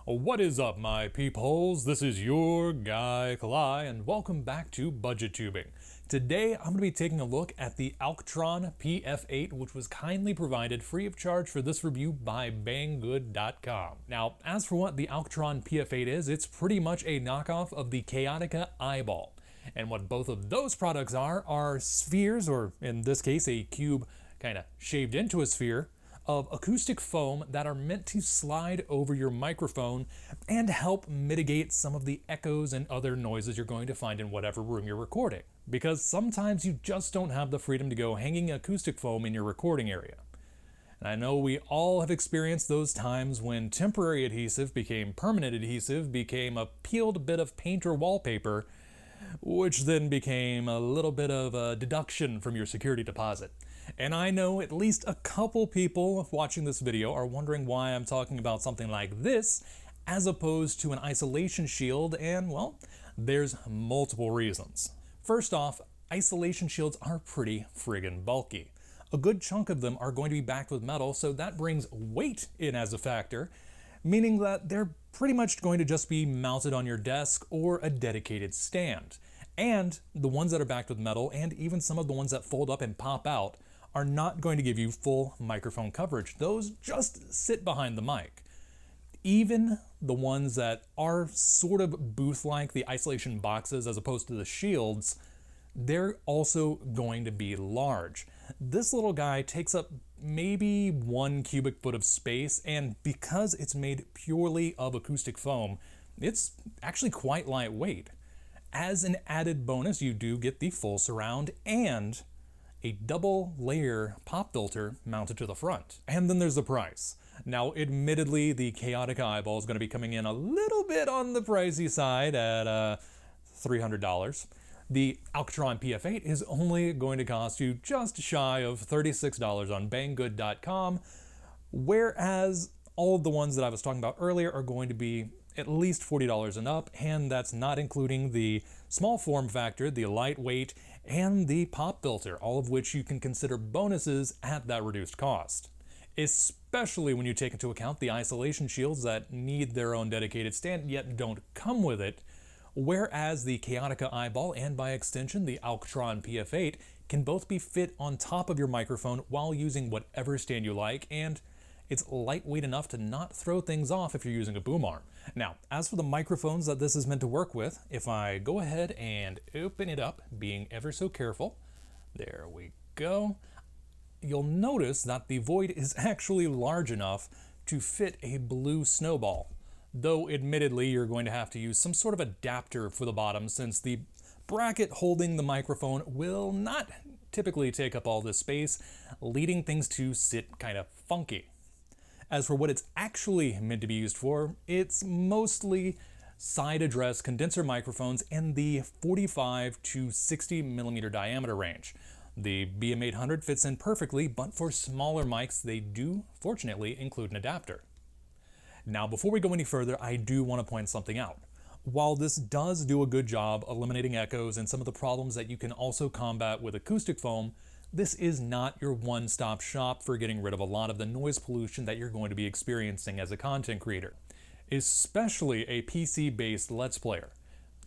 What is up, my peepholes? This is your guy Kalai, and welcome back to Budget Tubing. Today, I'm going to be taking a look at the Alctron PF8, which was kindly provided free of charge for this review by Banggood.com. Now, as for what the Alctron PF8 is, it's pretty much a knockoff of the Chaotica Eyeball. And what both of those products are spheres, or in this case, a cube kind of shaved into a sphere, of acoustic foam that are meant to slide over your microphone and help mitigate some of the echoes and other noises you're going to find in whatever room you're recording. Because sometimes you just don't have the freedom to go hanging acoustic foam in your recording area. And I know we all have experienced those times when temporary adhesive became permanent adhesive, became a peeled bit of paint or wallpaper, which then became a little bit of a deduction from your security deposit. And I know at least a couple people watching this video are wondering why I'm talking about something like this as opposed to an isolation shield, and well, there's multiple reasons. First off, isolation shields are pretty friggin' bulky. A good chunk of them are going to be backed with metal, so that brings weight in as a factor, meaning that they're pretty much going to just be mounted on your desk or a dedicated stand. And the ones that are backed with metal, and even some of the ones that fold up and pop out, are not going to give you full microphone coverage. Those just sit behind the mic. Even the ones that are sort of booth-like, the isolation boxes as opposed to the shields, they're also going to be large. This little guy takes up maybe 1 cubic foot of space, and because it's made purely of acoustic foam, it's actually quite lightweight. As an added bonus, you do get the full surround and a double layer pop filter mounted to the front. And then there's the price. Now, admittedly, the Chaotica Eyeball is going to be coming in a little bit on the pricey side at $300. The Alctron PF8 is only going to cost you just shy of $36 on Banggood.com, whereas all of the ones that I was talking about earlier are going to be at least $40 and up, and that's not including the small form factor, the lightweight, and the pop filter, all of which you can consider bonuses at that reduced cost. Especially when you take into account the isolation shields that need their own dedicated stand yet don't come with it, whereas the Chaotica Eyeball and by extension the Alctron PF8 can both be fit on top of your microphone while using whatever stand you like, and it's lightweight enough to not throw things off if you're using a boom arm. Now, as for the microphones that this is meant to work with, if I go ahead and open it up, being ever so careful, there we go, you'll notice that the void is actually large enough to fit a blue snowball. Though admittedly, you're going to have to use some sort of adapter for the bottom since the bracket holding the microphone will not typically take up all this space, leading things to sit kind of funky. As for what it's actually meant to be used for, it's mostly side address condenser microphones in the 45 to 60 millimeter diameter range. The BM800 fits in perfectly, but for smaller mics, they do, fortunately, include an adapter. Now, before we go any further, I do want to point something out. While this does do a good job eliminating echoes and some of the problems that you can also combat with acoustic foam, this is not your one-stop shop for getting rid of a lot of the noise pollution that you're going to be experiencing as a content creator, especially a PC-based Let's Player.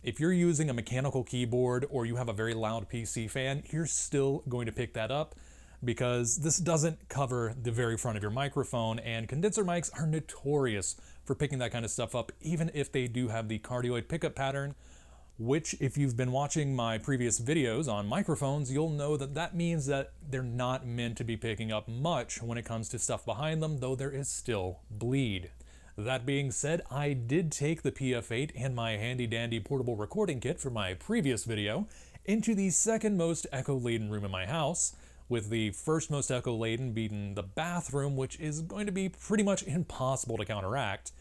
If you're using a mechanical keyboard or you have a very loud PC fan, you're still going to pick that up because this doesn't cover the very front of your microphone, and condenser mics are notorious for picking that kind of stuff up, even if they do have the cardioid pickup pattern, which, if you've been watching my previous videos on microphones, you'll know that that means that they're not meant to be picking up much when it comes to stuff behind them, though there is still bleed. That being said, I did take the PF8 and my handy-dandy portable recording kit from my previous video into the second most echo-laden room in my house, with the first most echo-laden being the bathroom, which is going to be pretty much impossible to counteract,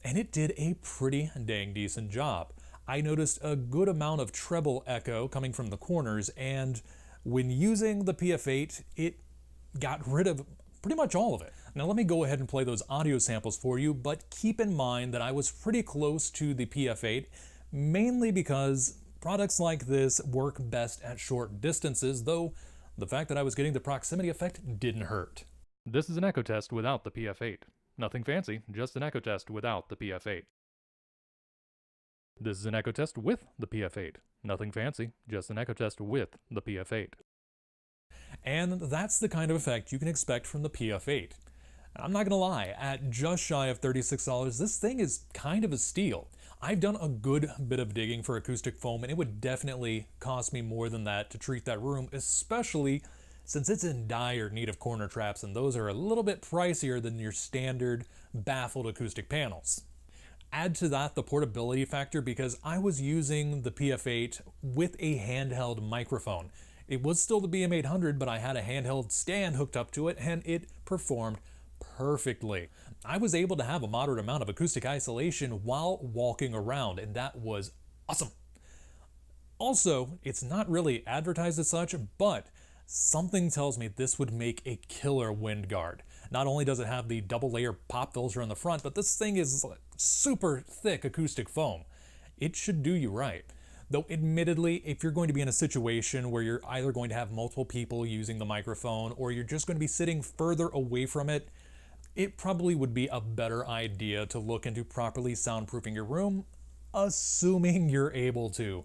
and it did a pretty dang decent job. I noticed a good amount of treble echo coming from the corners, and when using the PF8, it got rid of pretty much all of it. Now let me go ahead and play those audio samples for you, but keep in mind that I was pretty close to the PF8, mainly because products like this work best at short distances, though the fact that I was getting the proximity effect didn't hurt. This is an echo test without the PF8. Nothing fancy, just an echo test without the PF8. This is an echo test with the PF8. Nothing fancy, just an echo test with the PF8. And that's the kind of effect you can expect from the PF8. I'm not gonna lie, at just shy of $36, this thing is kind of a steal. I've done a good bit of digging for acoustic foam, and it would definitely cost me more than that to treat that room, especially since it's in dire need of corner traps, and those are a little bit pricier than your standard baffled acoustic panels. Add to that the portability factor, because I was using the PF8 with a handheld microphone. It was still the BM800, but I had a handheld stand hooked up to it, and it performed perfectly. I was able to have a moderate amount of acoustic isolation while walking around, and that was awesome. Also, it's not really advertised as such, but something tells me this would make a killer wind guard. Not only does it have the double layer pop filter on the front, but this thing is super thick acoustic foam. It should do you right. Though admittedly, if you're going to be in a situation where you're either going to have multiple people using the microphone or you're just going to be sitting further away from it, it probably would be a better idea to look into properly soundproofing your room, assuming you're able to.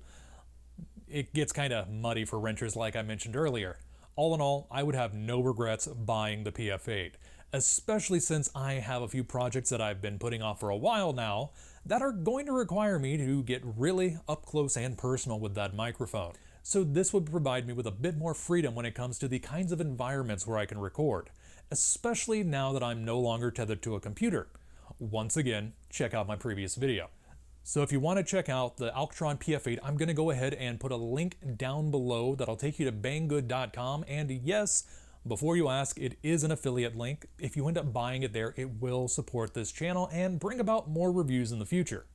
It gets kind of muddy for renters like I mentioned earlier. All in all, I would have no regrets buying the PF8, especially since I have a few projects that I've been putting off for a while now that are going to require me to get really up close and personal with that microphone. So this would provide me with a bit more freedom when it comes to the kinds of environments where I can record, especially now that I'm no longer tethered to a computer. Once again, check out my previous video. So if you want to check out the Alctron PF8, I'm going to go ahead and put a link down below that'll take you to banggood.com. And yes, before you ask, it is an affiliate link. If you end up buying it there, it will support this channel and bring about more reviews in the future.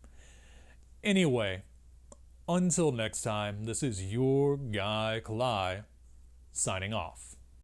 Anyway, until next time, this is your guy, Kalai, signing off.